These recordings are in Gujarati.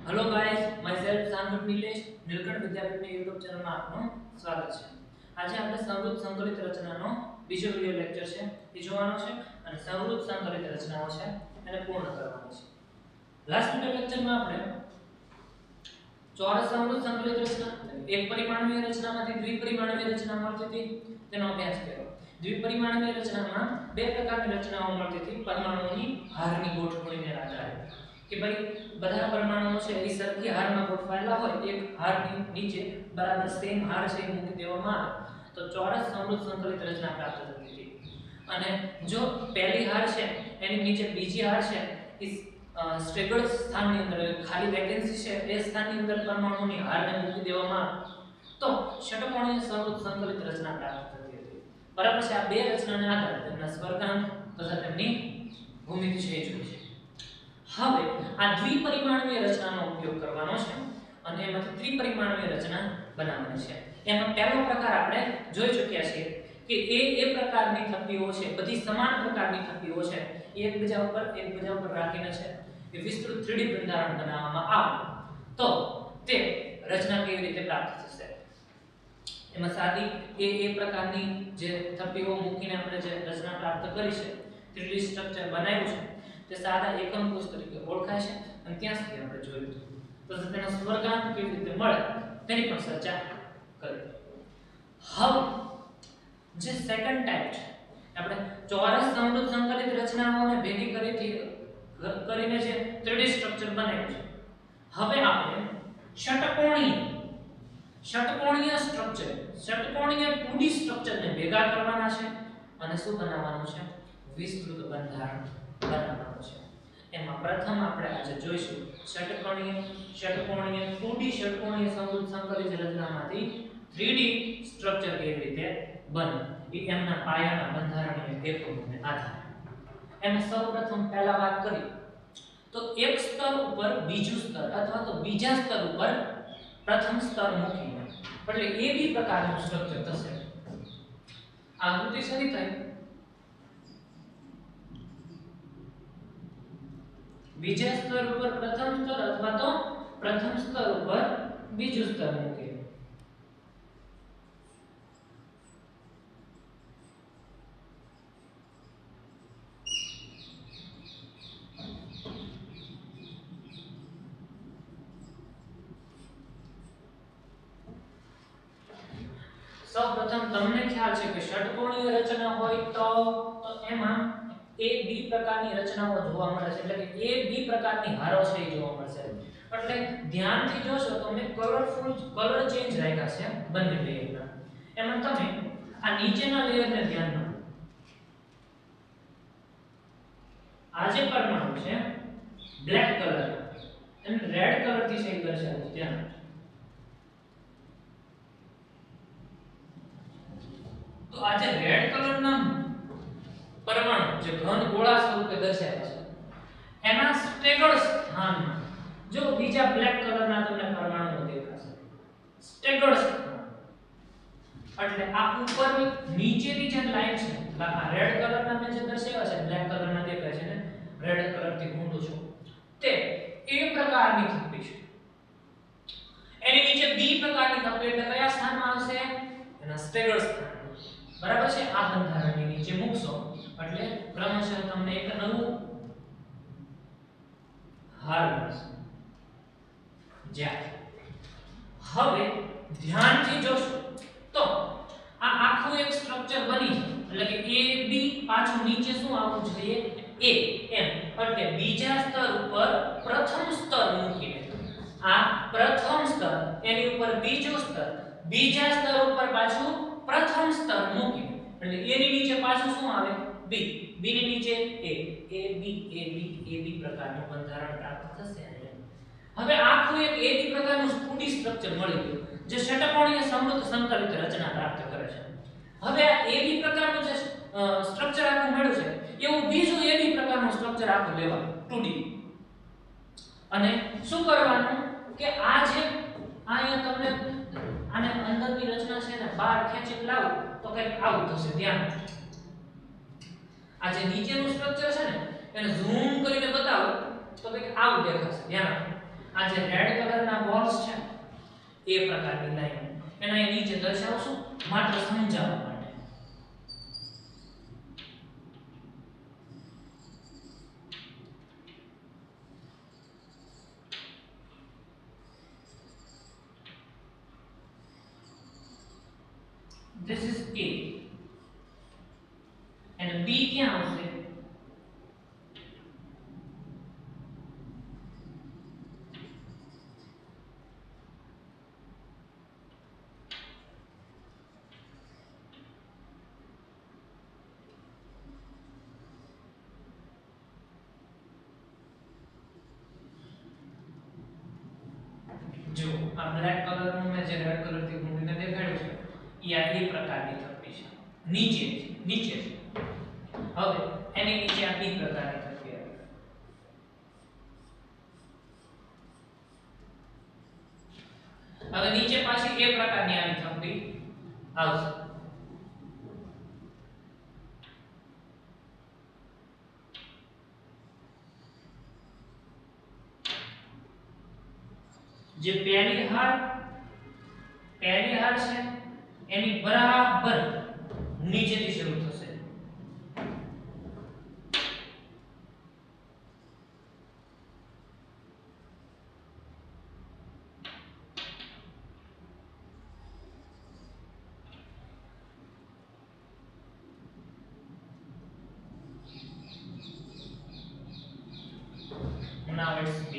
हेलो गाइस, माय सेल्फ सांगत नीलेश નીલકંઠ વિદ્યાપીઠની YouTube ચેનલમાં આપનું સ્વાગત છે। આજે આપણે સમૃદ્ધ સંકલિત રચનાનો બીજો વિડિયો લેક્ચર છે એ જોવાનો છે અને સમૃદ્ધ સંકલિત રચનાઓ છે એને પૂર્ણ કરવાની છે। લાસ્ટ વિડિયો લેક્ચરમાં આપણે ચોરસ સમૃદ્ધ સંકલિત રચના એક પરિમાણીય રચનામાંથી દ્વિપરિમાણીય રચના મળતી હતી તેનો અભ્યાસ કર્યો। દ્વિપરિમાણીય રચનામાં બે પ્રકારની રચનાઓ મળતી હતી પરમાણુઓની હારની ગોઠવણીને આધારે કે ભાઈ બધા પરમાણુઓ છે એ સરખી હારમાં ગોઠવાયેલા હોય એક હારની નીચે બરાબર સેમ હાર છે એ મૂકી દેવામાં આવે તો ચોરસ સમૃદ્ધ સંકલિત રચના પ્રાપ્ત થતી હતી। અને જો પહેલી હાર છે એની નીચે બીજી હાર છે એ સ્ટેગર્ડ સ્થાનની અંદર ખાલી વેકેન્સી છે એ સ્થાનની અંદર પરમાણુની હારને મૂકી દેવામાં આવે તો ષટકોણીય સમૃદ્ધ સંકલિત રચના પ્રાપ્ત થતી હતી। બરાબર છે। આ બે રચનાને આધારે તેમના સ્વર્ગાંક તથા તેમની ભૂમિતિ છે એ જોઈ છે। હવે આ દ્વિપરિમાણીય રચનાનો ઉપયોગ કરવાનો છે અને એમાંથી ત્રિપરિમાણીય રચના બનાવવાની છે। એમાં પહેલો પ્રકાર આપણે જોઈ ચૂક્યા છીએ કે એ પ્રકારની થપ્પીઓ છે બધી સમાન પ્રકારની થપ્પીઓ છે એકબીજા ઉપર રાખીને છે એ વિસ્તૃત 3D બંધારણ બનાવવામાં આવે તો તે રચના કેવી રીતે પ્રાપ્ત થશે। એમાં સાદી એ પ્રકારની જે થપ્પીઓ મૂકીને આપણે જે રચના પ્રાપ્ત કરી છે 3D સ્ટ્રક્ચર બનાવ્યું છે તે સાદા એકમ કોષ તરીકે ઓળખાય છે અને ત્યાં સુધી આપણે જોયું તો તેનો સ્વર્ગાંક કેવી રીતે મળે તેની પણ ચર્ચા કરી। હવે જે સેકન્ડ ટાઈપ છે આપણે ચોરસ સમૃદ્ધ સંકલિત રચનાઓને ભેગી કરીને જે 3D સ્ટ્રક્ચર બનાવ્યું છે હવે આપણે ષટકોણીય સ્ટ્રક્ચર ષટકોણીય 2D સ્ટ્રક્ચરને ભેગા કરવાના છે અને શું બનાવવાનું છે વિસ્તૃત બંધારણ બનાવવાનું છે। એમાં પ્રથમ આપણે આજે જોઈશું ષટકોણીય 2D ષટકોણીય સમૃદ્ધ સંકલિત રચનામાંથી 3D સ્ટ્રક્ચર કેવી રીતે બને એ એમના પાયાના બંધારણીય એકમોને આધારે। એમાં સૌપ્રથમ પહેલા વાત કરી તો એક સ્તર ઉપર બીજું સ્તર અથવા તો બીજા સ્તર ઉપર પ્રથમ સ્તર મૂકીને એટલે એ બી પ્રકારનું સ્ટ્રક્ચર થશે। આકૃતિ શરી થાય બીજા સ્તર ઉપર પ્રથમ સ્તર અથવા તો પ્રથમ સ્તર ઉપર બીજું સ્તર મૂકે। સૌપ્રથમ તમને ખ્યાલ છે કે ષટકોણીય રચના હોય તો એમાં એ બી પ્રકારની રચનાઓ જોવા મળે છે એટલે કે એ બી પ્રકારની હારો છે એ જોવા મળશે। એટલે ધ્યાનથી જોશો તો મેં કલર ચેન્જ રાખ્યા છે બંને લેયરના। એમાં તમે આ નીચેના લેયરને ધ્યાનમાં આ જે પરમાણુ છે બ્લેક કલર એને રેડ કલરથી છે દર્શાવ્યું છે ધ્યાન। તો આ જે રેડ કલરના પરમાણુ જે ઘન ગોળા સ્વરૂપે દર્શાવ્યા છે એના સ્ટેગર્ડ સ્થાનમાં જો બીજા બ્લેક કલરના તમને પરમાણુ દેખાશે સ્ટેગર્ડ સ્થાન એટલે આ ઉપરની નીચેની જે લાઈન છે આ રેડ કલરના મેં જે દર્શાવ્યા છે બ્લેક કલરના દેખાય છે ને રેડ કલરથી ગુંડું છું તે એ પ્રકારની થપ્પી છે। એની નીચે બી પ્રકારની થપ્પી એટલે કયા સ્થાનમાં આવશે એના સ્ટેગર્ડ સ્થાન બરાબર છે। આ બંધારણની નીચે મૂકશો એટલે ક્રમશઃ તમને એક નવું હાર મળશે। હવે ધ્યાનથી જોશો તો આ આખું એક સ્ટ્રક્ચર બની છે એટલે કે એ બી પાછું નીચે શું આવવું જોઈએ એ એમ એટલે બીજા સ્તર ઉપર પ્રથમ સ્તર મૂકીને આ પ્રથમ સ્તર એની ઉપર બીજું સ્તર બીજા સ્તર ઉપર પાછું પ્રથમ સ્તર મૂકીને એટલે એની નીચે પાછું શું આવે બી બી ની નીચે એ બી પ્રકારનું બંધારણ પ્રાપ્ત થશે। હવે આખું એક એ બી પ્રકારનું 2D સ્ટ્રક્ચર મળી ગયું જે ષટકોણીય સમૃદ્ધ સંકલિત રચના પ્રાપ્ત કરે છે। હવે આ એ બી પ્રકારનું જે સ્ટ્રક્ચર આખું મળ્યું છે એવું બીજું એ બી પ્રકારનું સ્ટ્રક્ચર આખું લેવાનું 2D અને શું કરવાનું કે આ જે અહીંયા તમને આને અંદરની રચના છે ને બહાર ખેંચી લાવું તો કંઈક આવું થશે। ધ્યાન આ જે નીચેનું સ્ટ્રક્ચર છે ને એને ઝૂમ કરીને બતાવો તો કંઈક આવું દેખાશે। ધ્યાન આ જે રેડ કલરના બોલ્સ છે એ પ્રકારની લાઈન એના અહીં નીચે દર્શાવશું માત્ર સમજાવવા માટે. This is A and B ક્યાં આવશે? જો આ બ્લેક કલરનું મેં જે રેડ કલરથી ગુંડીને દેખાડ્યું છે એ આ એ પ્રકારની થપ્પી છે, નીચે છે. હવે એની નીચે આ બી પ્રકારની થપ્પી આવી. હવે નીચે પાછી એ પ્રકારની આવી થપ્પી આવશે. જે પહેલી હાર છે એની બરાબર નીચેથી શરૂ થશે. Now it's B.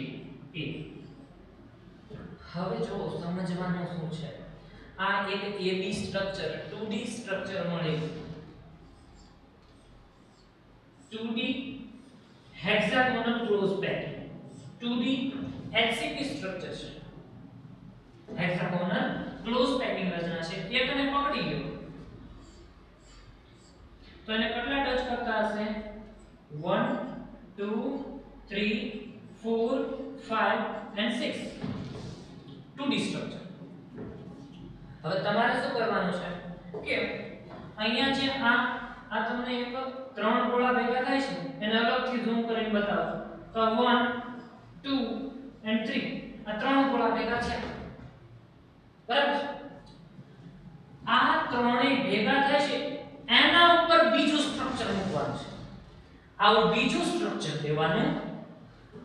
હવે જો સમજવાનું શું છે, આ એક AB સ્ટ્રક્ચર 2D સ્ટ્રક્ચર મળી, 2D hexagonal close packing 2D HCP structure છે, હેક્સાગોનલ ક્લોઝ પેકિંગ રચના છે. એકને પકડી ગયો તો એને કેટલા ટચ કરતા હશે? 1 2 3 4 5 and 6 2D સ્ટ્રક્ચર. હવે તમારે શું કરવાનું છે કે અહીંયા જે આ તમને એક ત્રણ ગોળા ભેગા થાય છે એને અલગથી ઝૂમ કરીને બતાવો તો 1 2 and 3 આ ત્રણ ગોળા ભેગા છે, બરાબર? આ ત્રણેય ભેગા થાય છે એના ઉપર બીજું સ્ટ્રક્ચર મૂકવાનું છે. આવું બીજું સ્ટ્રક્ચર દેવાનું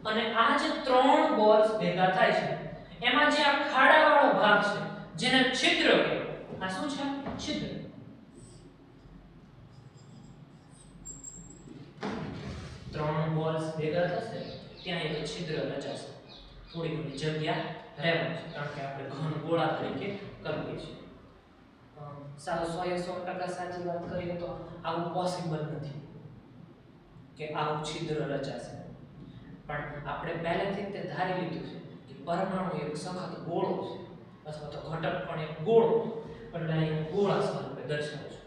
અને આ જે ત્રણ બોલ્સ ભેગા થાય છે એમાં જે આ ખાડાવાળો ભાગ છે જેને છિદ્ર કહેવાય, આ શું છે? છિદ્ર. ત્રણ બોલ્સ ભેગા થશે ત્યાં એક છિદ્ર રચાશે. થોડી ઘણી જગ્યા રહેવાની છે કારણ કે આપણે ઘન ગોળા તરીકે કરીએ છીએ. સાવ 100% સાચી વાત કરીએ તો આવું પોસિબલ નથી કે આવું છિદ્ર રચાશે, પણ આપણે પહેલેથી તે ધારી લીધું છે કે પરમાણુ એક સખત ગોળો છે અથવા તો ઘટક પણ એક ગોળો છે, એટલે અહીં ગોળા સ્વરૂપે દર્શાવું છું.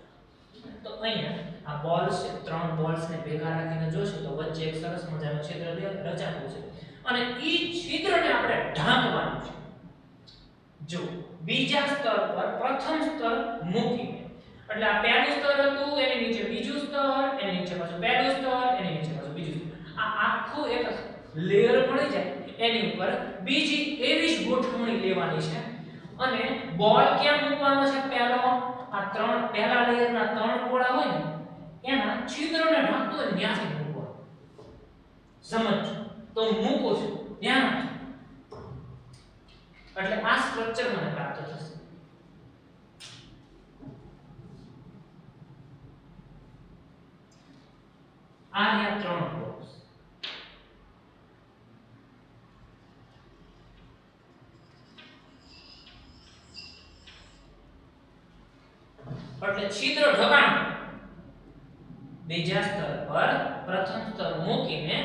તો અહીંયા આ બોલ્સ છે, ત્રણ બોલ્સને ભેગા રાખીને જોશો તો વચ્ચે એક સરસ મજાનું છિદ્ર રચાતું છે અને ઈ છિદ્રને આપણે ઢાંકવાનું છે. જો બીજા સ્તર પર પ્રથમ સ્તર મૂકીને, એટલે આ પહેલું સ્તર હતું એની નીચે બીજું સ્તર, એની નીચે પાછું પહેલું સ્તર, એની નીચે પાછું બીજું સ્તર, આ આખું એક લેયર મળી જાય એની ઉપર બીજી એવી જ ગોઠવણી લેવાની છે અને બોલ ક્યાં મૂકવાનો છે? પહેલો આ ત્રણ પહેલા લેયરના ત્રણ ગોળા હોય ને એના છિદ્રને ઢાંકતો હોય ત્યાંથી મૂકવાનો. સમજો તો મૂકું છું ધ્યાન રાખજો, એટલે આ સ્ટ્રક્ચર મને પ્રાપ્ત થશે. આ રહ્યા ત્રણ બોક્સ. એટલે છિદ્ર ઢકાણ બીજા સ્તર પર પ્રથમ સ્તર મૂકીને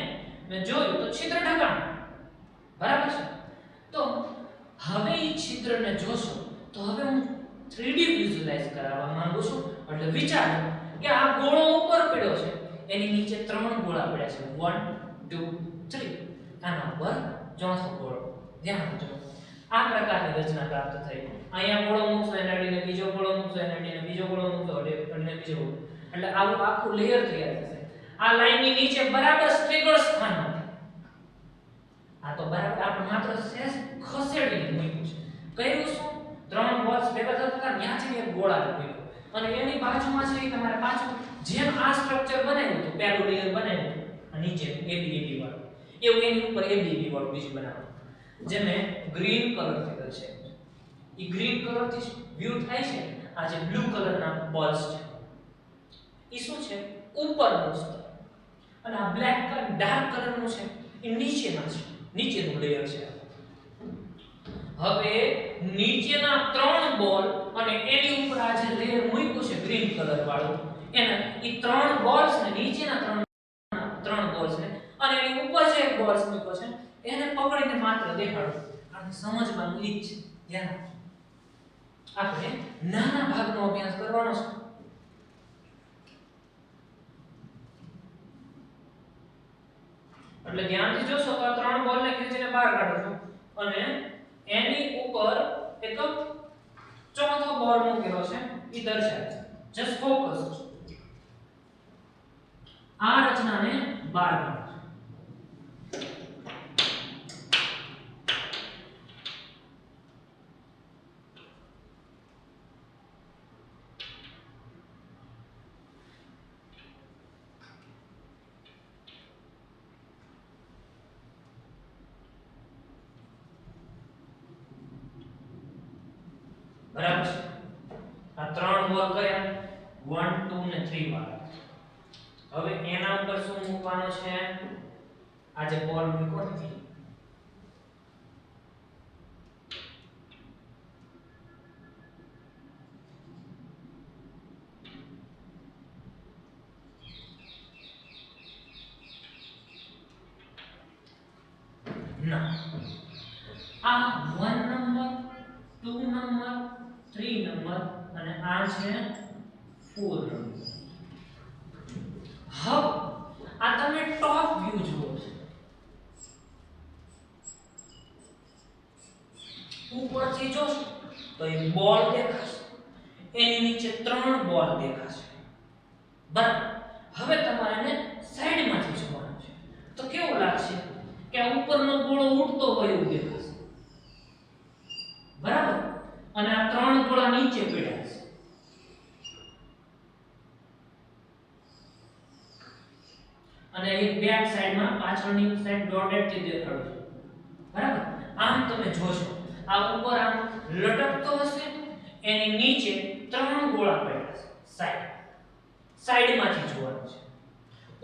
મેં જોયું તો છિદ્ર ઢકાણ, બરાબર છે? તો હવે એ છિદ્રને જોશો તો હવે હું 3D વિઝ્યુઅલાઇઝ કરાવવા માંગુ છું. એટલે વિચારો કે આ ગોળો ઉપર પડ્યો છે, એની નીચે ત્રણ ગોળા પડ્યા છે 1 2 3, આના ઉપર ચોથો ગોળો. ધ્યાન આપજો, આ પ્રકારની રચના પ્રાપ્ત થઈ. અહીંયા ગોળો મૂકશો એને અડીને બીજો ગોળો મૂકશો એને અડીને બીજો ગોળો મૂકશો અડીને બીજો ગોળો, એટલે આવું આખું લેયર તૈયાર થશે. આ લાઈનની નીચે બરાબર સ્ટ્રિગર સ્થાન નથી, આ તો બરાબર આપણે માત્ર સેસ ખસેડીને મૂક્યું છે. કર્યું શું? 3 બોલ્સ ભેગા થતા હતા ત્યાંથી એક ગોળા મૂક્યો અને એની બાજુમાં છે એ તમારે પાછું જેમ આ સ્ટ્રક્ચર બનાવ્યું હતું પહેલું લેયર બનાવ્યું હતું અને નીચે ABAB વાળું એવું એની ઉપર ABAB વાળું બીજું બનાવવાનું જે મેં ગ્રીન કલરથી દર્શાવ્યું છે. એ ગ્રીન કલરથી વ્યૂ થાય છે આ જે બ્લુ કલરના બોલ્સ છે એ શું છે ઉપરનું સ્તર અને આ બ્લેક ડાર્ક કલરનું છે એ નીચેના છે નીચેનું લેયર છે. હવે નીચેના 3 બોલ અને એની ઉપર આ જે લેયર મૂક્યું છે ગ્રીન કલર વાળું એના એ 3 બોલ્સ ને નીચેના 3 બોલ્સ ને અને એની ઉપર જે એક બોલ્સ મૂક્યો છે એને પકડીને માત્ર દેખાડો. આપણે સમજવાનું ઈ જ છે. ધ્યાન આપણે નાના ભાગનો અભ્યાસ કરવાનો છે. એટલે ધ્યાનથી જોશો તો 3 બોલને ખેંચીને બહાર કાઢો છો અને એની ઉપર એક ચોથો બોલ મૂકેલો છે ઈ દર્શાવે છે. Just focus. આ રચનાને બહાર કાઢો. બરાબર છે. આ 3 બોલ કયા 1 2 ને 3 વાળા. હવે એના ઉપર શું મૂકવાનો છે? આ જે બોલ મૂક્યો નથી ના આ 1 નંબર 2 નંબર 3 નંબર અને આ છે 4 નંબર. હવે આ તમે ટોપ વ્યૂ જુઓ છો. ઉપરથી જોશો તો એ બોલ દેખાશે એની નીચે 3 બોલ દેખાશે. બરાબર. હવે તમારે એને સાઈડમાંથી જોવાનું છે તો કેવું લાગશે કે આ ઉપરનો ગોળો ઉડતો હોય એવું દેખાશે. બરાબર. અને આ 3 ગોળા નીચે પડ્યા છે. અને એક બેક સાઈડમાં પાછળની સાઈડ ડોટેડ થી દેખાડું છું. બરાબર. આમ તમે જોશો આ ઉપર આમ લટકતો હશે એની નીચે 3 ગોળા પડ્યા છે. સાઈડમાંથી જોવાનું છે.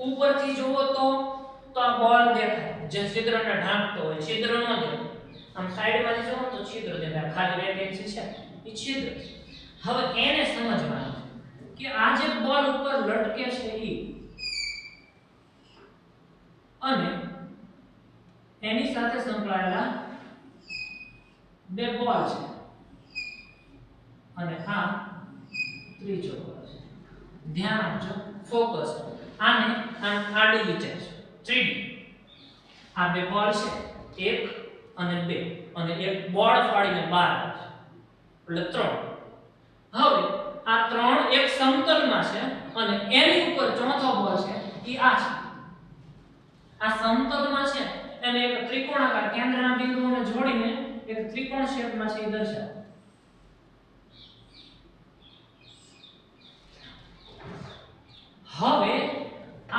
ઉપરથી જુઓ તો આ બોલ દેખાય જે છિદ્રને ઢાંકતો હોય. છિદ્ર ન દેખાય. આમ સાઈડમાંથી જુઓ તો છિદ્ર દેખાય. ખાલી વેકેન્સી છે એ છિદ્ર. હવે એને સમજવાનું કે આ જે બોલ ઉપર લટકે છે એ અને એની સાથે સંકળાયેલા 2 બોલ છે અને આ ત્રીજો બોલ છે. ધ્યાન આપજો. ફોકસ. આને આડી વિચારજો. 3D. આ 2 બોલ છે 1 અને 2 અને એક બોલ ફાડીને બહાર આવે છે એટલે 3. હવે આ 3 એક સમતલમાં છે અને એની ઉપર ચોથો બોલ છે એ આ છે. આ સમતલમાં છે એને એક ત્રિકોણાકાર કેન્દ્રના બિંદુઓને જોડીને એક ત્રિકોણ શેપમાં છે એ દર્શાવે. હવે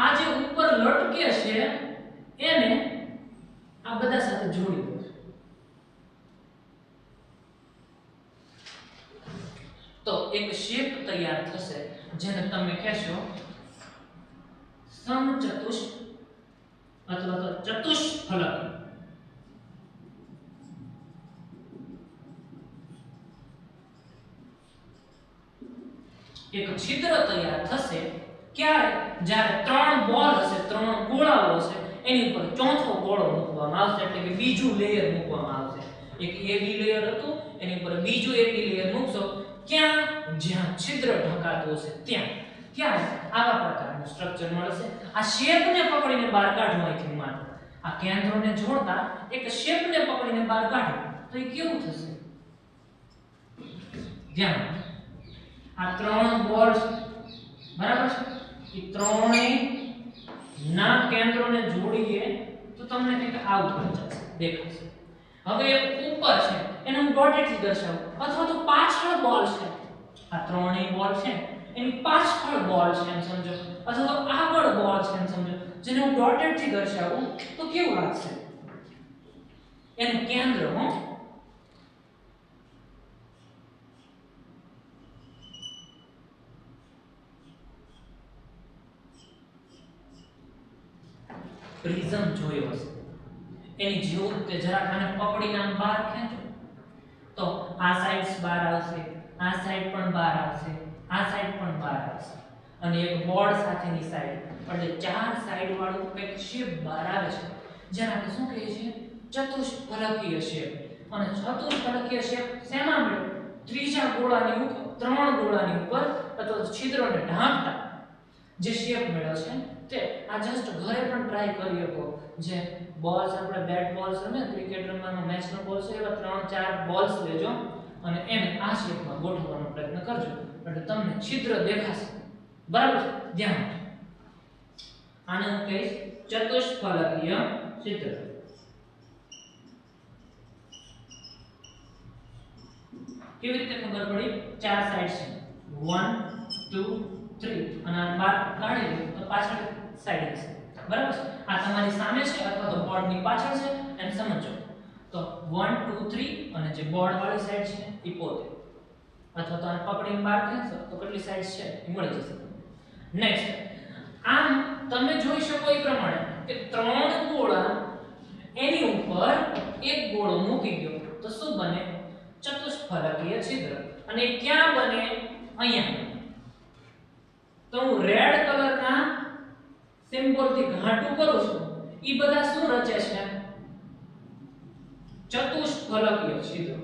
આ જે ઉપર લટકે છે એને આ બધા સાથે જોડી દો. તો એક શેપ તૈયાર થશે જેને તમે કહેશો સમચતુષ્ક અથવા તો ચતુષ્ફલક. એક છિદ્ર તૈયાર થશે ક્યારે? જ્યારે 3 બોલ હશે 3 ગોળાઓ હશે એની ઉપર ચોથો ગોળો મૂકવામાં આવશે એટલે કે બીજું લેયર મૂકવામાં આવશે. એક AB લેયર હતું એની ઉપર બીજું AB લેયર મૂકશો ક્યાં? જ્યાં છિદ્ર ઢંકાતું હશે ત્યાં. ત્યારે આવા પ્રકારનું સ્ટ્રક્ચર મળશે. આ શેપને પકડીને બહાર કાઢવાથી માત્ર આ કેન્દ્રોને જોડતા એક શેપને પકડીને બહાર કાઢો તો એ કેવું થશે? ધ્યાન. આ 3 બોલ બરાબર છે એ ત્રણેય ના કેન્દ્રોને જોડીએ તો તમને કંઈક આવું થઈ જશે. દેખાશે. હવે એક ઉપર છે એને હું ડોટેડ થી દર્શાવું, અથવા તો પાછળ બોલ છે, આ ત્રણેય બોલ છે એની પાછળ બોલ છે એમ સમજો, અથવા તો આગળ બોલ છે એમ સમજો, જેને હું ડોટેડ થી દર્શાવું તો કેવું લાગશે? એનું કેન્દ્ર પ્રિઝમ જોયો હશે એની જેવું તે જરાક આને પકડીને આમ બહાર ખેંચો તો આ સાઈડ બહાર આવશે, આ સાઈડ પણ બહાર આવશે, આ સાઈડ પણ બહાર આવશે, અને એક બોર્ડ સાથેની સાઈડ એટલે ચાર સાઈડ વાળું એક શેપ બહાર આવે છે, જેને આપણે શું કહીએ છીએ? ચતુષ્ફલકીય શેપ. અને ચતુષ્ફલકીય શેપ શેમાં મળ્યો? ત્રીજા ગોળાની ઉપર, ત્રણ ગોળાની ઉપર અથવા છિદ્રોને ઢાંકતા જે શેપ મળ્યો છે તે આ જસ્ટ ઘરે પણ ટ્રાય કરી શકો. જે બોલ્સ આપણે બેટ બોલ્સ રમે ક્રિકેટ રમવાનો મેચનો બોલ્સ એવા 3-4 બોલ્સ લેજો અને એને આ શેપમાં ગોઠવવાનો પ્રયત્ન કરજો એટલે તમને છિદ્ર દેખાશે. બરાબર છે? ધ્યાન. આને હું કહીશ ચતુષ્ફલકીય છિદ્ર. કેવી રીતે ખબર પડી? ચાર સાઈડ છે, 1 2 3 અને આ બાર કાઢી લો તો પાછળ સાઈડ હશે. બરાબર છે? આ તમારી સામે છે અથવા તો બોર્ડની પાછળ છે એમ સમજો. તો 1 2 3 અને જે બોર્ડ વાળી સાઈડ છે એ પોતે, અથવા તો આને પકડીને બહાર ખેંચો તો કેટલી સાઈડ છે એ મળી જશે. નેક્સ્ટ, આમ તમે જોઈ શકો એ પ્રમાણે કે ત્રણ ગોળા એની ઉપર એક ગોળો મૂકી ગયો તો શું બને? ચતુષ્ફલકીય છિદ્ર. અને ક્યાં બને? અહીંયા. તો હું રેડ કલરના સિમ્બોલથી ઘાટું કરું છું, ઈ બધા શું રચે છે? ચતુષ્ફલકીય છિદ્ર.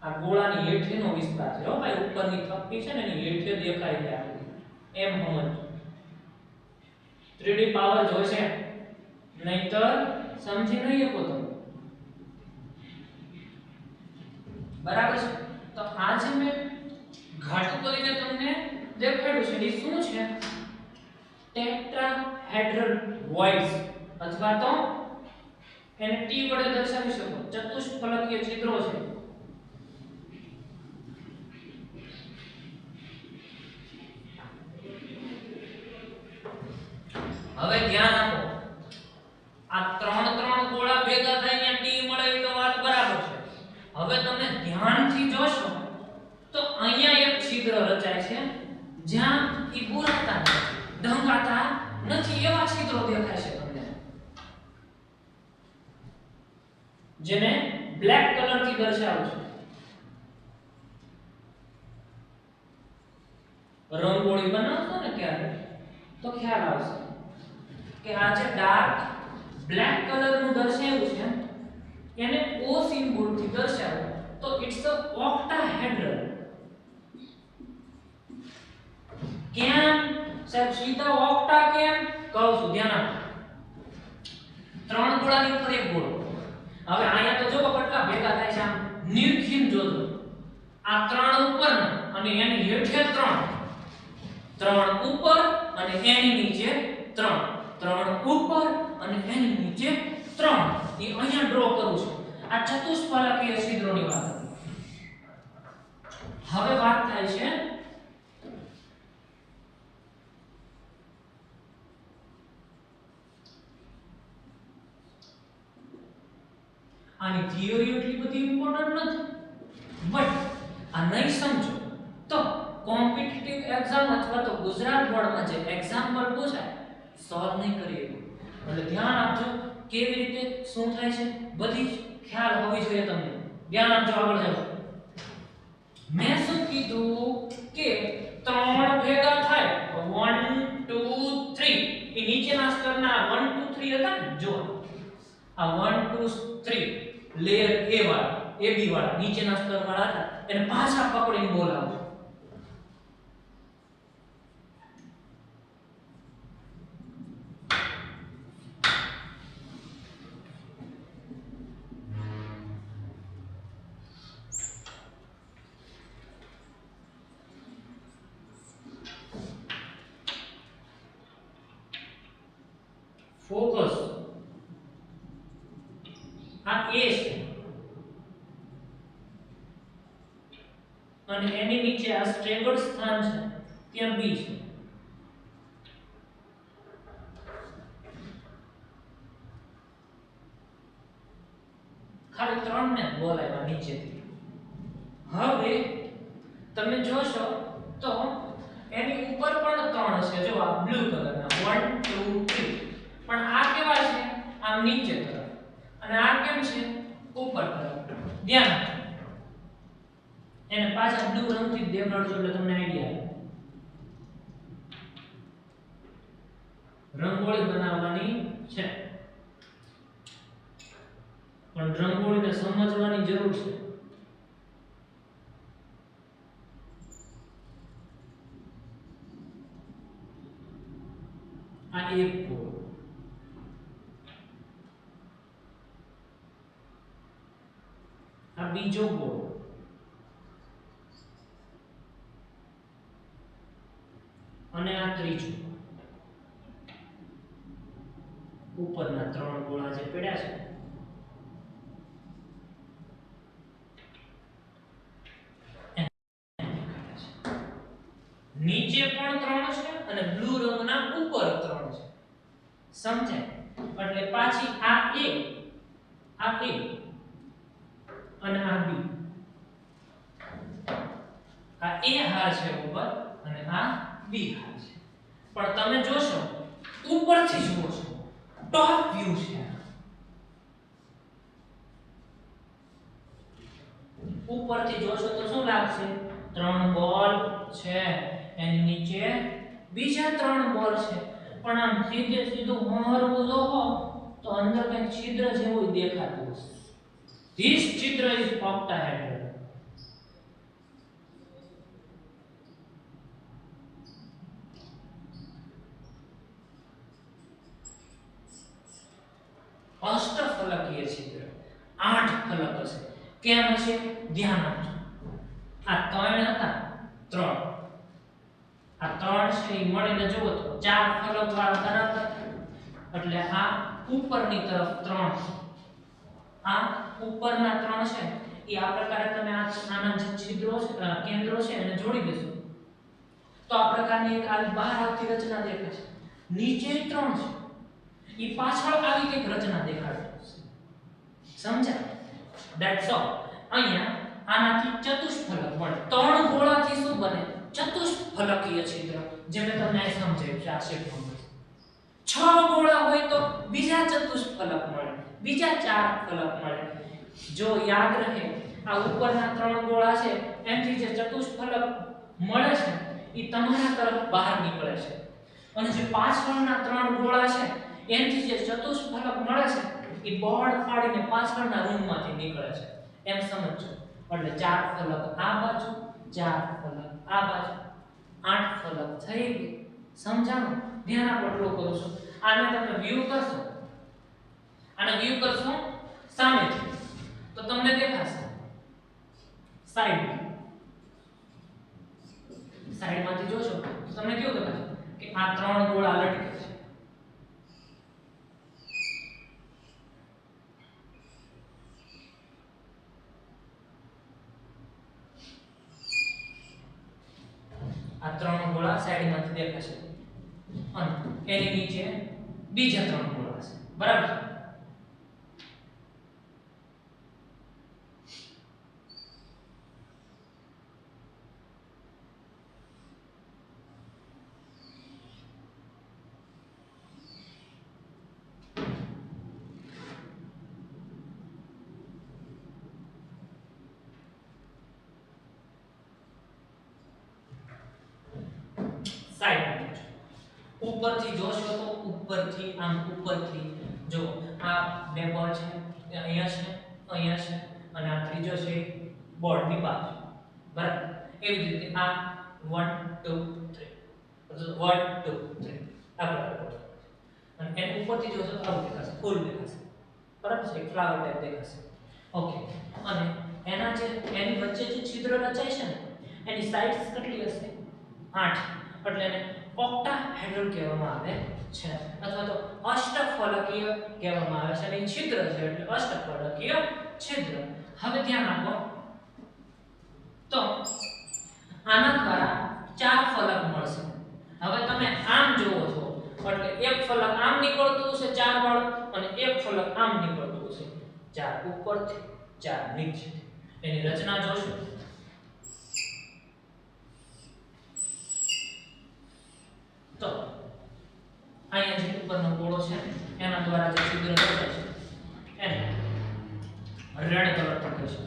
આ ગોળાની હેઠળનો વિસ્તાર છે હો ભાઈ, ઉપરની થપ્પી છે ને એની હેઠે દેખાય છે એમ સમજો. 3D પાવર જોઈશે નહીતર સમજી નહીં શકો તમે. બરાબર છે? તો આ જે મેં ઘાટું કરીને તમને દેખાડ્યું છે એ શું છે? ટેટ્રાહેડ્રલ વોઇડ્સ, અથવા તો એને ટી વડે દર્શાવી શકો, ચતુષ્ફલકીય છિદ્રો છે. હવે ધ્યાન આપો, આ ત્રણ ગોળા ભેગા થઈને ટી મળે તો વાત બરાબર છે. હવે તમે ધ્યાનથી જોશો તો અહીંયા એક છિદ્ર રચાય છે જ્યાં ઈ પૂરાતા નથી, ઢંકાતા નથી, એવા છિદ્રો દેખાય છે તમને, જેને બ્લેક કલરથી દર્શાવું છું. રંગોળી બનાવશો ને ક્યારે તો ખ્યાલ આવશે કે આ જે ડાર્ક બ્લેક કલરનું દર્શાવ્યું છે એને O સિમ્બોલથી દર્શાવો તો ઇટ્સ અ ઓક્ટાહેડ્રલ. કેમ સાહેબ સીધા ઓક્ટા કેમ કહું છું? ધ્યાન આપો. ત્રણ ગોળાની ઉપર એક ગોળો. હવે અહીંયા તો જોવો કેટલા ભેગા થાય છે, આમ નિરખીન જોજો. આ ત્રણ ઉપર અને એની હેઠે ત્રણ ઉપર અને એની નીચે ત્રણ ઉપર અને એની નીચે ત્રણ. એ અહીંયા ડ્રો કરું છું. આ ચતુષ્ફલકીય છિદ્રોની વાત. હવે વાત થાય છે આની થિયરી એટલી બધી ઇમ્પોર્ટન્ટ નથી, બટ આ નહીં સમજો તો કોમ્પિટિટિવ એક્ઝામ અથવા તો ગુજરાત બોર્ડમાં જે એક્ઝામ્પલ પૂછાય સોલ્વ નહીં કરી શકો. એટલે ધ્યાન આપજો કેવી રીતે શું થાય છે, બધી ખ્યાલ હોવી જોઈએ તમને. ધ્યાન આપજો, આગળ જાઓ. મેં શું કીધું કે ત્રણ ભેગા થાય 1 2 3 એ નીચેના સ્તરના 1 2 3 હતા ને, જો આ 1 2 3 લેયર A વાળા, AB વાળા નીચેના સ્તર વાળા હતા, એને પાછા પકડીને બોલાવો. ફોકસ. આ A છે અને એની નીચે આ સ્ટ્રેગર્ડ સ્થાન છે ત્યાં B છે. ખાલી 3 ને બોલાવ્યા નીચેથી. હવે તમે જોશો તો એની ઉપર પણ 3 છે. જો આ બ્લુ કલરના 1 2 3, પણ આ કેવા છે આમ નીચે તરફ અને આ કેમ છે ઉપર તરફ. ધ્યાન એને પાછા બ્લુ રંગથી દેખાડજો એટલે તમને આઈડિયા આવે. રંગોળી બનાવવાની છે પણ રંગોળીને સમજવાની જરૂર છે. આ એક ગોળ, આ બીજો ગોળ, અને આ ત્રીજો. ઉપરના 3 ગોળા જે પડ્યા છે નીચે પણ 3 છે અને બ્લુ રંગના ઉપર 3 છે. સમજાય? એટલે પાછી આ A અને આ B. આ A હાર છે ઉપર અને આ B હાર છે. પણ તમે જોશો ઉપરથી જુઓ છો, ટોપ વ્યૂ છે. ઉપરથી જોશો તો શું લાગશે? 3 બોલ છે, એની નીચે બીજા 3 બોલ છે, પણ આમ સીધું હરવું જોવો તો અંદર કંઈક છિદ્ર જેવું દેખાતું હશે. This છિદ્ર is octahedral. અષ્ટફલકીય છિદ્ર 8 ફલક હશે. કેમ હશે? ધ્યાન આપજો. આ 3 હતા, 3 આ 3 છે એ મળીને જુઓ તો 4 ફલક વાળા બરાબર. એટલે આ ઉપરની તરફ 3 છે, આ ઉપરના 3 છે એ આ પ્રકારે તમે આના જે છિદ્રો છે કેન્દ્રો છે એને જોડી દેશો તો આ પ્રકારની એક આ બહાર આવતી રચના દેખાશે. નીચે 3 છે એ પાછળ આવી કંઈક રચના દેખાડે છે. સમજ્યા? That's all. અહીંયા આનાથી ચતુષ્ફલક મળે. 3 ગોળાથી શું બને? ચતુષ્ફલકીય છિદ્ર. જે મેં તમને અહીં સમજાવ્યું છે આ શેપમાં. 6 ગોળા હોય તો બીજા ચતુષ્ફલક મળે, બીજા 4 ફલક મળે. જો યાદ રહે આ ઉપરના 3 ગોળા છે એમથી જે ચતુષ્ફલક મળે છે એ તમારા તરફ બહાર નીકળે છે, અને જે પાછળના 3 ગોળા છે એમથી જે ચતુષ્ફલક મળે છે એ બોર્ડ ફાડીને પાછળના રૂમમાંથી નીકળે છે. એમ સમજો. એટલે 4 ફલક આ બાજુ, 4 ફલક આ બાજુ, 8 ફલક થઈ ગઈ. સમજાણું? ધ્યાન આપો એટલું કરું છું. આને તમે વ્યૂ કરશો, આને વ્યૂ કરશો સામેથી તો તમને દેખાશે સાઈડમાંથી જોશો તો તમને કેવું દેખાશે કે આ 3 ગોળા લટકે છે. આ 3 ગોળા સાઈડમાંથી દેખાશે અને એની નીચે બીજા 3 ગોળા છે. બરાબર? સાઈડ ઉપરથી જોશો તો ઉપરથી આમ ઉપરથી જો આ 2 બોલ છે એ અહીંયા છે, અહીંયા છે, અને આ ત્રીજો છે બોર્ડની બાજુ. બરાબર? એવી જ રીતે આ 1 2 3 1 2 3 આ પ્રકારે. અને એની ઉપરથી જોશો તો આવું દેખાશે, ફૂલ દેખાશે. બરાબર છે? ફ્લાવર ટાઈપ દેખાશે. ઓકે. અને એના જે એની વચ્ચે જે છિદ્ર રચાય છે ને એની સાઇઝ કેટલી હશે? 8. એટલે એને ઓક્ટાહેડ્રલ કહેવામાં આવે છે અથવા તો અષ્ટફલકીય કહેવામાં આવે છે અને છિદ્ર છે એટલે અષ્ટફલકીય છિદ્ર. હવે ધ્યાન આપો તો આના દ્વારા 4 ફલક મળશે. હવે તમે આમ જોવો છો એટલે એક ફલક આમ નીકળતું છે 4 વાળું અને એક ફલક આમ નીકળતું છે 4 ઉપરથી 4 નીચેથી. એની રચના જોશો તો અહીંયા જે ઉપરનો ગોળો છે એના દ્વારા જે છિદ્ર થશે એને રેડ કલર થી કહીશું.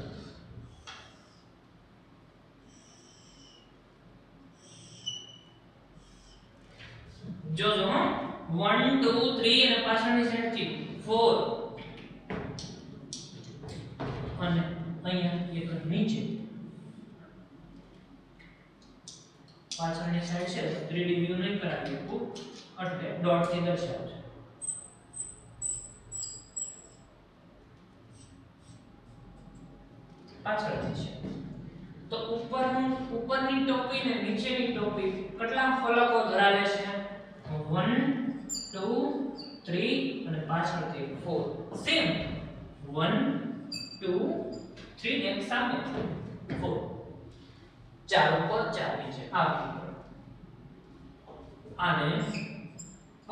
જોજો 1 2 3 અને પાછળની સાઈડ થી 4 અને અહીંયા એક નીચે પાછળની સાઈડ છે 3D વ્યૂ નહીં કરાવી શકું એટલે ડોટ થી દર્શાવજો. પાછળની છે તો ઉપરની ટોપી ને નીચેની ટોપી કેટલા ફલકો ધરાવે છે 1 2 3 અને પાછળથી 4 સેમ 1 2 3 ને સામે 4 4 ઉપર 4 નીચે આવી આને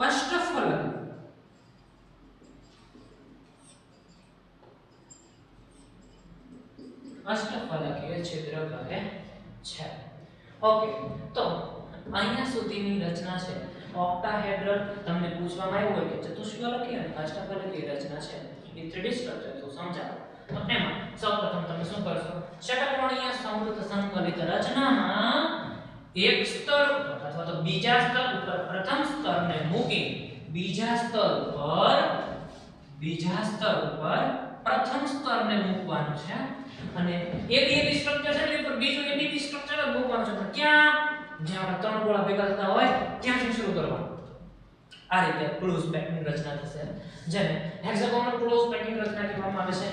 અષ્ટફલક અષ્ટફલકીય છિદ્ર કહે છે. ઓકે તો અહીંયા સુધીની રચના છે ઓક્ટાહેડ્રલ. તમને પૂછવામાં આવ્યું હોય કે ચતુષ્ફલકીય અને અષ્ટફલકીય રચના છે એ 3D સ્ટ્રક્ચર તો સમજાવો. તો એમાં સૌપ્રથમ તમે શું કરશો ષટકોણીય સમૃદ્ધ સંકલિત રચનામાં એક સ્તર ઉપર અથવા તો બીજા સ્તર ઉપર પ્રથમ સ્તરને મૂકી બીજા સ્તર ઉપર પ્રથમ સ્તરને મૂકવાનું છે અને એબીએબી સ્ટ્રક્ચર છે એની ઉપર બીજું એબીબી સ્ટ્રક્ચર જ મૂકવાનું છે. ક્યાં જ્યાં ત્રણ ગોળા ભેગા થતા હોય ત્યાંથી શરૂ કરવાનું. આ રીતે ક્લોઝ પેકની રચના થશે જેને હેક્સાગોનલ ક્લોઝ પેકની રચના કહેવામાં આવે છે.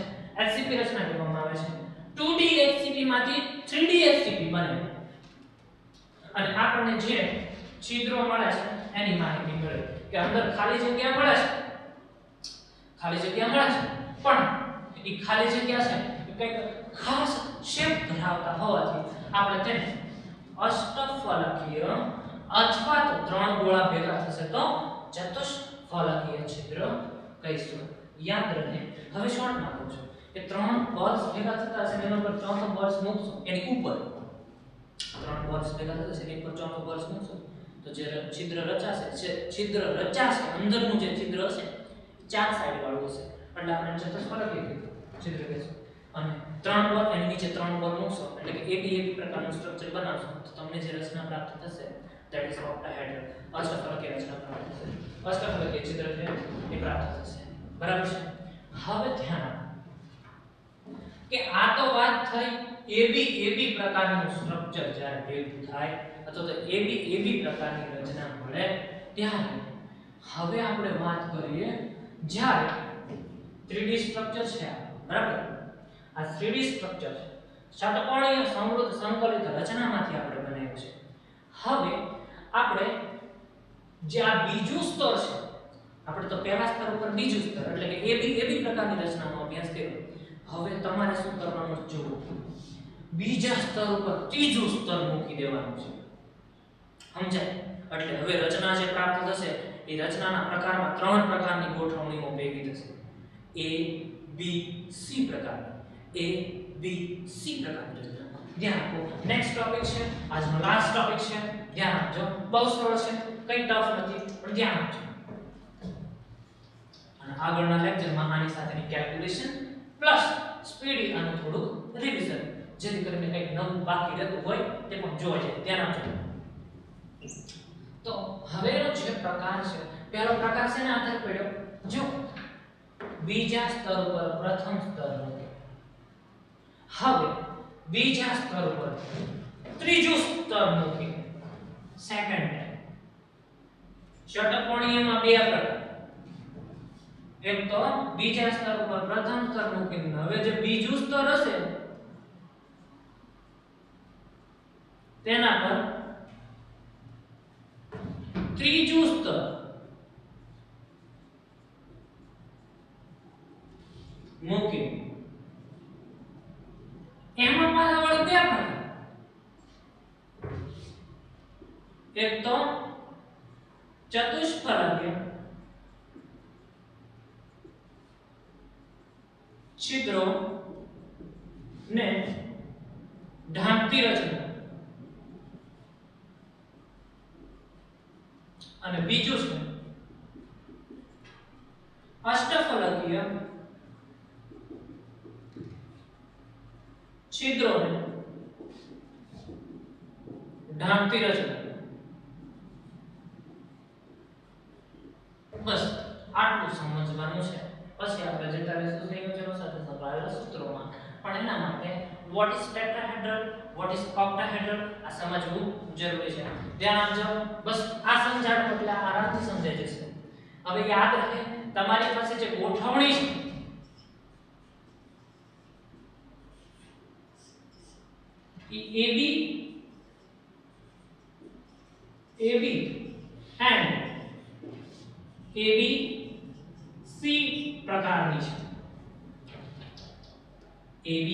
HCP રચના કહેવામાં આવે છે. 2D HCP માંથી 3D HCP બને અને આપણને જે છિદ્રો મળે છે એની માહિતી મળે કે અંદર ખાલી જગ્યા મળે છે પણ એ ખાલી જગ્યા છે કંઈક ખાસ શેપ ધરાવતા હોવાથી આપણે તેને અષ્ટફલકીય અથવા તો ત્રણ ગોળા ભેગા થશે તો ચતુષ્ફલકીય છિદ્ર કહીશું. યાદ રહે. હવે શોર્ટમાં કહું છું કે ત્રણ બોલ્સ ભેગા થતા હશે એના પર ચોથો બોલ્સ મૂકશો એની ઉપર ત્રણ બોલ્સ ભેગા થતા હશે એની ઉપર ચોથો બોલ્સ મૂકશો તો જે છિદ્ર રચાશે અંદરનું જે છિદ્ર હશે ચાર સાઈડ વાળું હશે એટલે આપણે ચતુષ્ફલકીય છિદ્ર કહીશું. અને ત્રણ બોલ એની નીચે ત્રણ બોલ મૂકશો એટલે કે એબી પ્રકારનું સ્ટ્રક્ચર બનાવશો તો તમને જે રચના પ્રાપ્ત થશે that is octahedral અષ્ટફલકીય રચના પ્રાપ્ત થશે. અષ્ટફલકીય છિદ્ર છે એ પ્રાપ્ત થશે. બરાબર છે. હવે ધ્યાન આપો કે આ તો વાત થઈ એબી પ્રકારનું સ્ટ્રક્ચર જ્યારે ભેગું થાય અથવા તો એબી પ્રકારની રચના મળે ત્યારે હવે આપણે વાત કરીએ જ્યારે 3D સ્ટ્રક્ચર છે બરાબર. આ 3D સ્ટ્રક્ચર છે ષટકોણીય સમૃદ્ધ સંકલિત રચનામાંથી આપણે બનાવ્યું છે. હવે આપણે જે આ બીજું સ્તર છે આપણે તો પહેલા સ્તર ઉપર બીજું સ્તર એટલે કે એબી પ્રકારની રચનાનો અભ્યાસ કર્યો. હવે તમારે શું કરવાનું છે જુઓ બીજા સ્તર ઉપર ત્રીજું સ્તર મૂકી દેવાનું છે. સમજાય? એટલે હવે રચના જે પ્રાપ્ત થશે એ રચનાના પ્રકારમાં ત્રણ પ્રકારની ગોઠવણીઓ ભેગી થશે. A B C પ્રકારની રચના. ધ્યાન આપો. નેક્સ્ટ ટોપિક છે આજનો લાસ્ટ ટોપિક છે. ધ્યાન આપજો. બહુ સરળ છે કંઈ ટફ નથી પણ ધ્યાન આપજો. અને આગળના લેક્ચરમાં આની સાથેની કેલ્ક્યુલેશન પ્લસ સ્પીડ અને થોડુંક રિવિઝન જેથી કરીને કંઈક નવું બાકી રહેતું હોય તે પણ જોવા જાય. ધ્યાન આપજો. તો હવેનો જે પ્રકાર છે પહેલો પ્રકાર છે ને આધાર પડ્યો જો બીજા સ્તર ઉપર પ્રથમ સ્તર મૂકે. હવે બીજા સ્તર ઉપર ત્રીજું સ્તર મૂકે સેકન્ડ ટાઈમ. ષટકોણીયમાં બે પ્રકાર એક તો બીજા સ્તર ઉપર પ્રથમ સ્તર મૂકીને હવે જે બીજું સ્તર હશે તેના પર ત્રીજું સ્તર મૂકી એમાં પાછા વળી બે પ્રકાર, એક તો ચતુષ્ફલકીય છિદ્રો ને ઢાંકતી રચના અને બીજું છે અષ્ટફલકીય છિદ્રોને ઢાંકતી રચના. બસ આટલું સમજવાનું છે. પછી આપણે જતા રહીશું સંયોજનો સાથે સંકળાયેલા સૂત્રોમાં. પણ એના માટે what is tetrahedral, what is octahedral આ સમજવું જરૂરી છે. ધ્યાન આપજો. બસ આ સમજાડો એટલે આરામથી સમજાઈ જશે. હવે યાદ રહે તમારી પાસે જે ગોઠવણી છે AB and ABC પ્રકારની છે. AB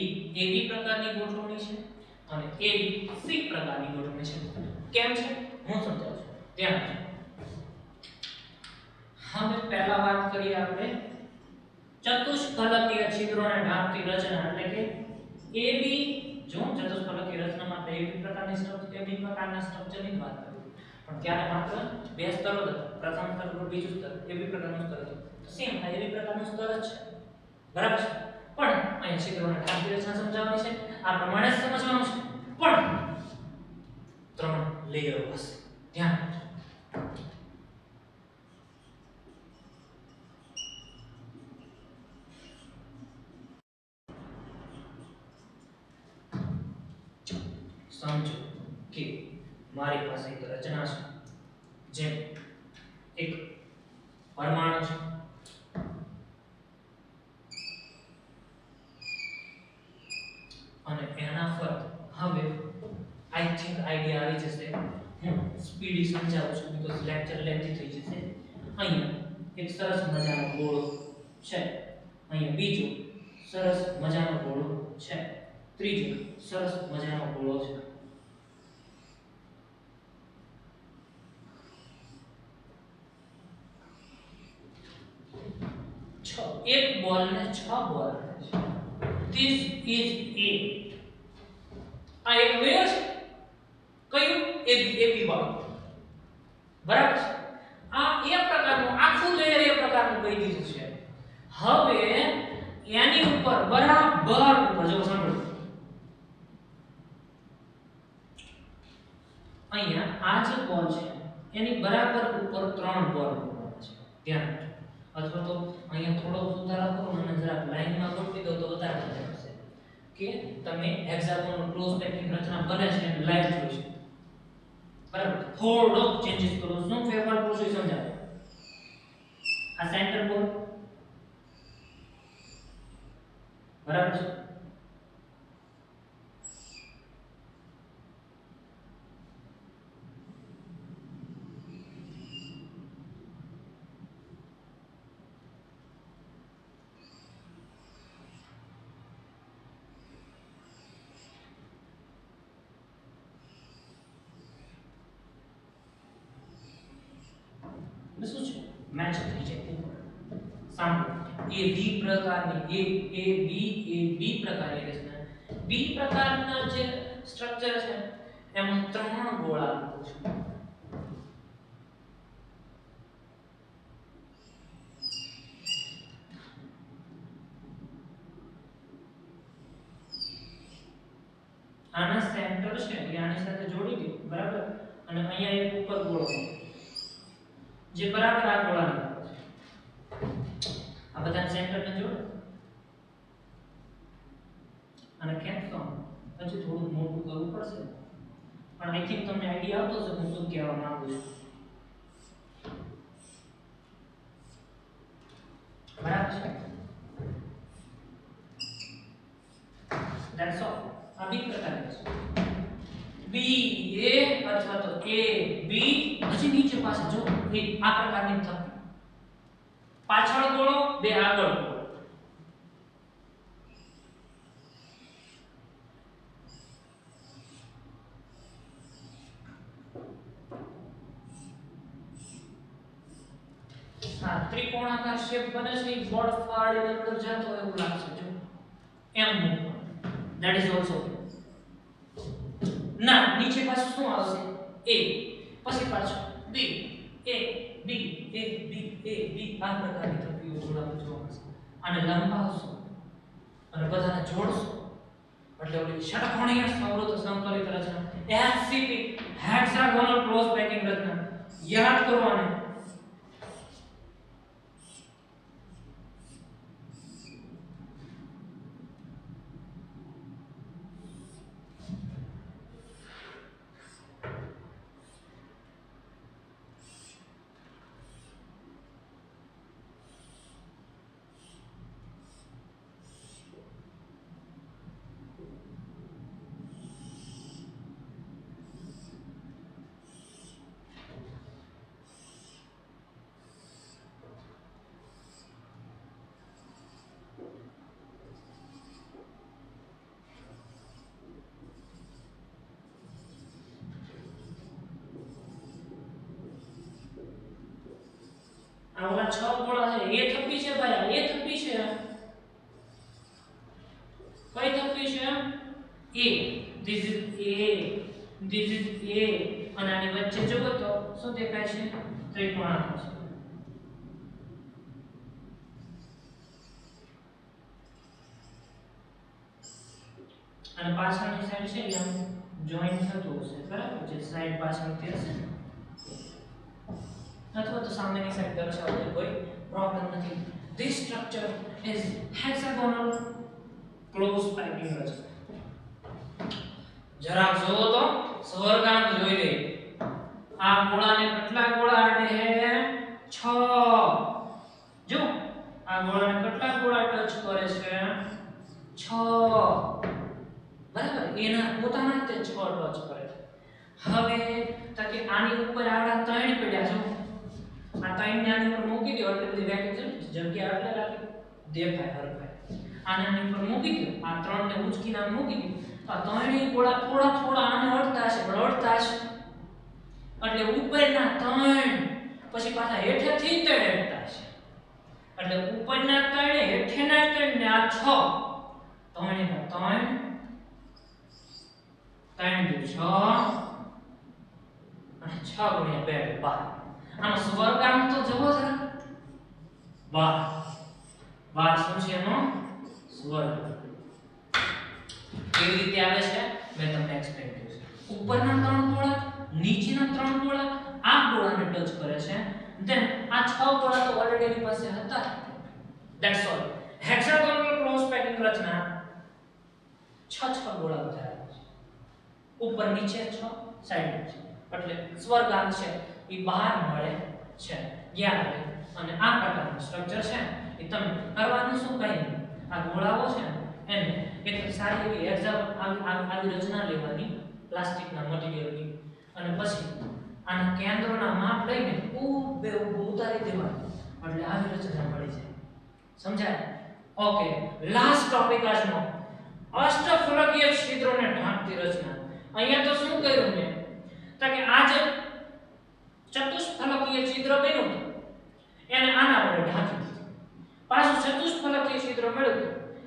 પ્રકારની ગોઠવણી છે અને ABC પ્રકારની ગોઠવણી છે. કેમ છે હું સમજાવું છું. ધ્યાન આપજો. હવે પહેલા વાત કરીએ આપણે ચતુષ્ફલકીય છિદ્રોને ઢાંકતી રચના એટલે કે AB. જો ચતુષ્ફલકીય રચનામાં આપણે AB પ્રકારની સ્ટ્રક્ચર, AB પ્રકારના સ્ટ્રક્ચરની વાત કરીએ પણ ત્યારે માત્ર બે સ્તરો હતા. પ્રથમ સ્તર અને બીજું સ્તર AB પ્રકારનું સ્તર હતું. તો સેમ આ AB પ્રકારનું સ્તર જ છે. બરાબર છે. પણ અહીં છિદ્રોને ઢાંકતી રચના સમજાવવાની છે. આ પ્રમાણે જ સમજવાનું છે. પણ ત્રણ લેયરો હશે. ધ્યાન રાખજો. સમજો કે મારી પાસે એક રચના છે જેમ એક પરમાણુ છે અને એના ફરતે હવે આઈ થિંક આઈડિયા આવી જશે. હું સ્પીડી સમજાવું છું બીકોઝ લેક્ચર લેન્થી થઈ જશે. અહીંયા એક સરસ મજાનો ગોળો છે, અહીંયા બીજો સરસ મજાનો ગોળો છે, ત્રીજો સરસ મજાનો ગોળો છે. એક બોલ ને 6 બોલ છે. This is A. આ એક લેયર છે. કયું? AB વાળું. બરાબર છે. આ એ પ્રકારનું આખું લેયર એ પ્રકારનું કહી દીધું છે. હવે એની ઉપર બરાબર ઉપર જો સાંભળો. અહીંયા આ જે બોલ છે એની બરાબર ઉપર 3 બોલ મૂકવાના છે. ધ્યાન રાખજો. અથવા તો અહીંયા થોડો સુધારો કરો અને જરાક લાઈનમાં ગોઠવી દો તો વધારે મજા આવશે કે તમે હેક્સાગોનલ ક્લોઝ પેકિંગ રચના બને છે અને લાઈવ જોઈ છે. બરાબર. થોડો ચેન્જીસ કરો. શું ફેરફાર કરો છો એ સમજાવો. આ સેન્ટર બોલ બરાબર છે. શું છે મેચ થઈ જાય. સાંભળો એ બી પ્રકારની AB પ્રકારની રચના. બી પ્રકારના જે સ્ટ્રક્ચર છે એમાં 3 ગોળા આપો છે. આના સેન્ટર છે એટલે આની સાથે જોડી દો. બરાબર. અને અહીંયા એક ઉપર ગોળો જે બરાબર આ ગોળાની છે. આ બધા સેન્ટરને જોડો અને ખેંચો. પછી થોડું મોટું કરવું પડશે પણ આઈ થિંક તમને આઈડિયા આવતો હશે હું શું કહેવા માંગુ છું. બરાબર છે. That's all. આ બી પ્રકારની છે. બી એ અથવા તો A B હજી નીચે પાસે જો એ આ પ્રકારની થપ્પી. પાછળ ગોળો, બે આગળ ગોળો. હા, ત્રિકોણાકાર શેપ બને છે. એ બોર્ડ ફાડીને અંદર જતો હોય એવું લાગશે. જો એમ મૂકો. ધેટ ઇઝ ઓલસો ના. નીચે પાછું શું આવશે? a, પછી પાછું b, a b, a b, a b. આ પ્રકારની થપ્પીઓ જોડાતી જોવા મળશે. આને લંબાવશો અને બધાને જોડશો એટલે ઓલી ષટકોણીય સમૃદ્ધ સંકલિત રચના HCP, હેક્સાગોનલ ક્લોઝ પેકિંગ રચના યાદ કરવાને. આ ઓલા 6 ગોળા છે એ થપ્પી છે ભાઈ. એ થપ્પી છે. કઈ થપ્પી છે? a. This is a, this is a. અને આની વચ્ચે જુઓ તો શું દેખાય છે? ત્રિકોણાકાર છે. અને પાછળની સાઈડ છે એમ જોઈન્ટ થતું હશે, બરાબર? જે સાઈડ પાછળથી હશે અથવા તો સામેની સાઈડ દર્શાવતો કોઈ પ્રોબ્લેમ નથી. This structure is hexagonal close piping રચના. જરાક જોવો તો સ્વર્ગાંક જોઈ લે. આ ગોળાને કેટલા ગોળા આડે હે? 6. જો આ ગોળાને કેટલા ગોળા ટચ કરે છે? 6. બરાબર? એના પોતાના જ 6 ટચ કરે છે. હવે તાકે આની ઉપર આવડા 3 પડ્યા છે. આ 3 ને આની ઉપર મૂકી દો એટલે બધી વેકેશન જગ્યા એટલે રાખી દેખાય હરખાય. આની ઉપર મૂકી દો. આ 3 ને ઉચકીને આમ મૂકી દો. આ 3 ગોળા થોડા થોડા આને અડતા છે, પણ અડતા છે એટલે ઉપરના 3 પછી પાછા હેઠેથી 3 અડતા છે. એટલે ઉપરના 3 હેઠેના 3 ને આ 6 3 ને 3 3 દુ 6 અને 6 ગુણ્યા 2 12. આનો સ્વર્ગાંક તો જવો જરા. 12 શું છે એનો સ્વર્ગાંક? કેવી રીતે આવે છે મેં તમને એક્સપ્લેન કર્યું છે. ઉપરના 3 ગોળા, નીચેના 3 ગોળા આ ગોળાને ટચ કરે છે. ધેન આ 6 ગોળા તો ઓલરેડી એની પાસે હતા. That's all. Hexagonal close packing રચના 6 ગોળા ધરાવે છે. ઉપર નીચે 6, સાઈડ છે. એટલે સ્વર્ગાંક છે એ બહાર મળે છે. યાદ રહે. અને આ પ્રકારનું સ્ટ્રક્ચર છે એ તમે કરવાનું શું કઈ નહીં. આ ગોળાઓ છે એને એક સારી એવી આવી રચના લેવાની પ્લાસ્ટિકના મટીરીયલની અને પછી આના કેન્દ્રના માપ લઈને ઊભે ઊભું ઉતારી દેવાનું એટલે આવી રચના મળી જાય. સમજાય? ઓકે. લાસ્ટ ટોપિક આજનો અષ્ટફલકીય છિદ્રોને ઢાંકતી રચના. અહીંયા તો શું કર્યું મેં કે આ જે ચતુષ્ફલકીય છિદ્ર બન્યું એને આના વડે ઢાંકી દીધું. પાછું ચતુષ્ફલકીય છિદ્ર મળ્યું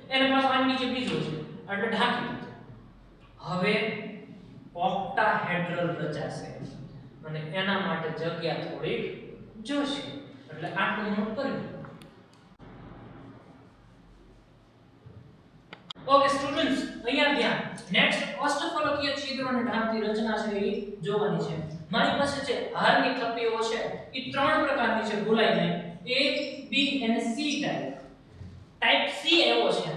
એને પાછું આની નીચે બીજું છે એટલે ઢાંકી દીધું. હવે ઓક્ટાહેડ્રલ રચાશે અને એના માટે જગ્યા થોડીક જોશે એટલે આટલું નોટ કરી દો. ઓકે સ્ટુડન્ટ્સ, અહીંયા ધ્યાન. નેક્સ્ટ અષ્ટફલકીય છિદ્રોને ઢાંકતી રચના છે એ જોવાની છે. મારી પાસે છે હારની થપ્પીઓ છે એ 3 પ્રકારની છે. ભૂલાય નહીં. A, B અને C ટાઈપ. ટાઈપ C એવો છે.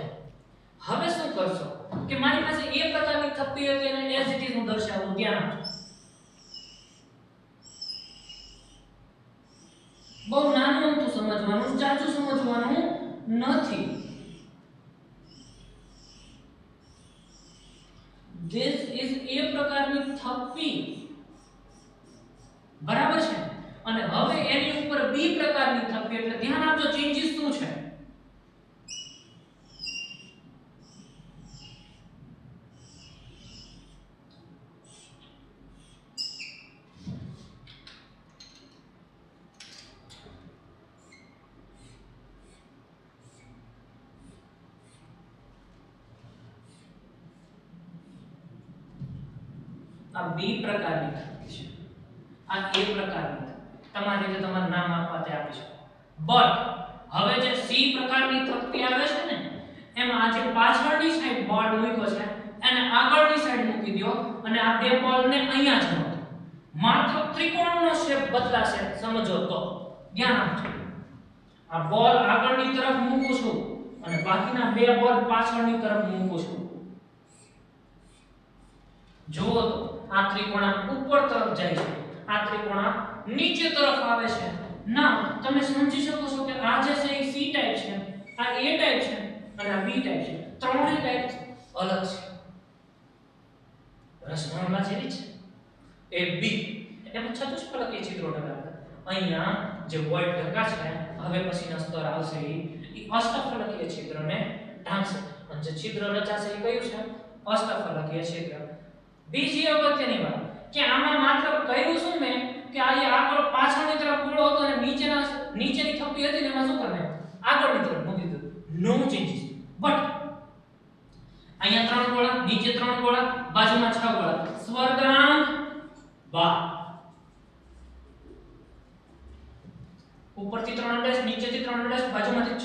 હવે શું કરશો કે મારી પાસે એ પ્રકારની થપ્પી હતી અને એઝ ઇટ ઇઝ હું દર્શાવું. ધ્યાન આપજો. બહુ નાનું અમથું સમજવાનું, જાજુ સમજવાનું નથી. This is a પ્રકારની થપ્પી. બરાબર છે? અને હવે બી પ્રકારની થપ્પી એટલે ધ્યાન આપજો ચેન્જીસ શું છે. આ બી પ્રકારની થપ્પી છે, આ એ પ્રકારની થપ્પી. તમારે રીતે તમારું નામ આપવા તે આપી શકો. બટ હવે જે સી પ્રકારની થપ્પી આવે છે ને એમાં આ જે પાછળની સાઈડ બોલ મૂક્યો છે એને આગળની સાઈડ મૂકી દો અને આ બે બોલને અહીંયા જ મૂકો. માત્ર ત્રિકોણનો શેપ બદલાશે, સમજો તો ધ્યાન આપજો. આ બોલ આગળની તરફ મૂકું છું અને બાકીના બે બોલ પાછળની તરફ મૂકું છું. જુઓ તો આ ત્રિકોણ ઉપર તરફ જાય છે, આ ત્રિકોણ નીચે તરફ આવે છે. ના તમે સમજી શકો છો કે આ જે છે એ સી ટાઈપ છે, આ એ ટાઈપ છે અને આ બી ટાઈપ છે. ત્રણેય ટાઈપ અલગ છે. રચનામાં જેવી છે એ બી એમાં ચતુષ્ફલકીય ચિત્રો ઢગાતા. અહીંયા જે વોઇડ ઢગા છે હવે પછીના સ્તર આવશે એ અષ્ટફલકીય ચિત્રને ઢાંકશે અને જે ચિત્ર રચાશે એ કયું છે? અષ્ટફલકીય ચિત્ર. બીજી અગત્યની વાત કે આમાં માત્ર કહ્યું શું મેં કે આ આગળ પાછળની તરફ ગોળો હતો અને નીચેની થપ્પી હતી ને એમાં શું કરને આગળની તરફ મૂકી દીધું. નો ચેન્જીસ. બટ અહીંયા 3 ગોળા, નીચે 3 ગોળા, બાજુમાં 6 ગોળા. સ્વર્ગાંક 12. ઉપરથી 3 ડેશ, નીચેથી 3 ડેશ, બાજુમાંથી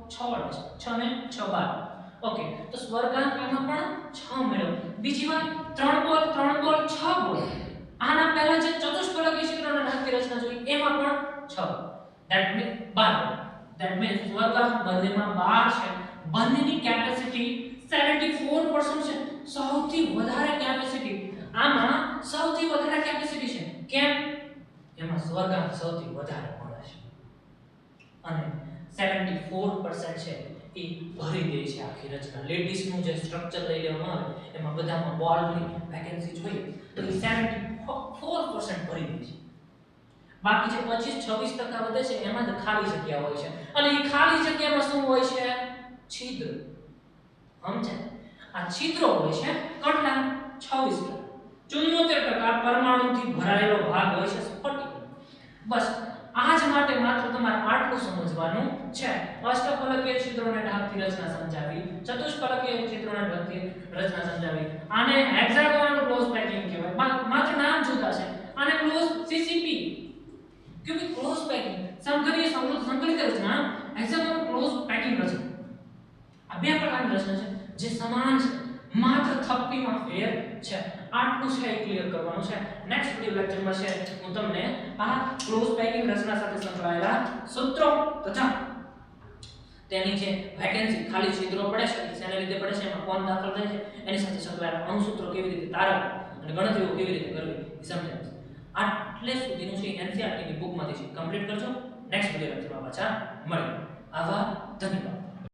6 ડેશ. 6 ને 6 12. ઓકે, તો સ્વર્ગાંક એમાં પણ 6 મળ્યો. બીજી વાત 3 બોલ 6 બોલ. આના પહેલા જે ચતુષ્ફલકીય ચિત્રોને ઢાંકતી રચના જોઈ એમાં પણ 6. That means 12. ધેટ મીન્સ સ્વર્ગાંક બંનેમાં 12 છે. બંનેની કેપેસિટી 74% છે. સૌથી વધારે કેપેસિટી આમાં સૌથી વધારે કેપેસિટી છે. કેમ? એમાં સ્વર્ગાંક સૌથી વધારે મળે છે અને 74% છે એ ભરી દે છે આખી રચના. લેડીઝનું જે સ્ટ્રક્ચર લઈ લેવામાં આવે એમાં બધામાં બોલની વેકેન્સી જોઈએ તો એ 74% ભરી દે છે. બાકી જે 25-26% વધે છે એમાં જ ખાલી જગ્યા હોય છે અને એ ખાલી જગ્યામાં શું હોય છે? છિદ્ર. સમજાય? આ છિદ્રો હોય છે કેટલા? 26%. 74% પરમાણુથી ભરાયેલો ભાગ હોય છે સ્ફટિક. બસ આજ માટે માત્ર તમારે આટલું સમજવાનું છે. અષ્ટફલકીય ચિત્રોને ઢાંકતી રચના સમજાવી, ચતુષ્ફલકીય ચિત્રોને ઢાંકતી રચના સમજાવી. આને હેક્સાગોનલ ક્લોઝ પેકિંગ કહેવાય. માત્ર નામ જુદા છે. આને ક્લોઝ સીસીપી ક્योंकि ક્લોઝ પેકિંગ સમઘનીય સંકલિત રચના, હેક્સાગોનલ ક્લોઝ પેકિંગ રચના. આ બે પ્રકારની રચના છે જે સમાન છે, માત્ર થપ્પીમાં ફેર છે. આટલું છે એ ક્લિયર કરવાનું છે. નેક્સ્ટ વિડિયો લેક્ચરમાં છે હું તમને આ ક્લોઝ પેકિંગ રચના સાથે સંકળાયેલા સૂત્રો તથા તેની જે વેકેન્સી ખાલી છિદ્રો પડે છે શેને લીધે પડે છે, એમાં કોણ દાખલ થાય છે, એની સાથે સંકળાયેલા અણુસૂત્રો કેવી રીતે તારવવા અને ગણતરીઓ કેવી રીતે કરવી એ સમજાવીશ. આટલે સુધીનું છે એનસીઈઆરટી ની બુકમાંથી છે. કમ્પ્લીટ કરજો. નેક્સ્ટ વિડિયો લેક્ચરમાં પાછા મળીએ. આભાર. ધન્યવાદ.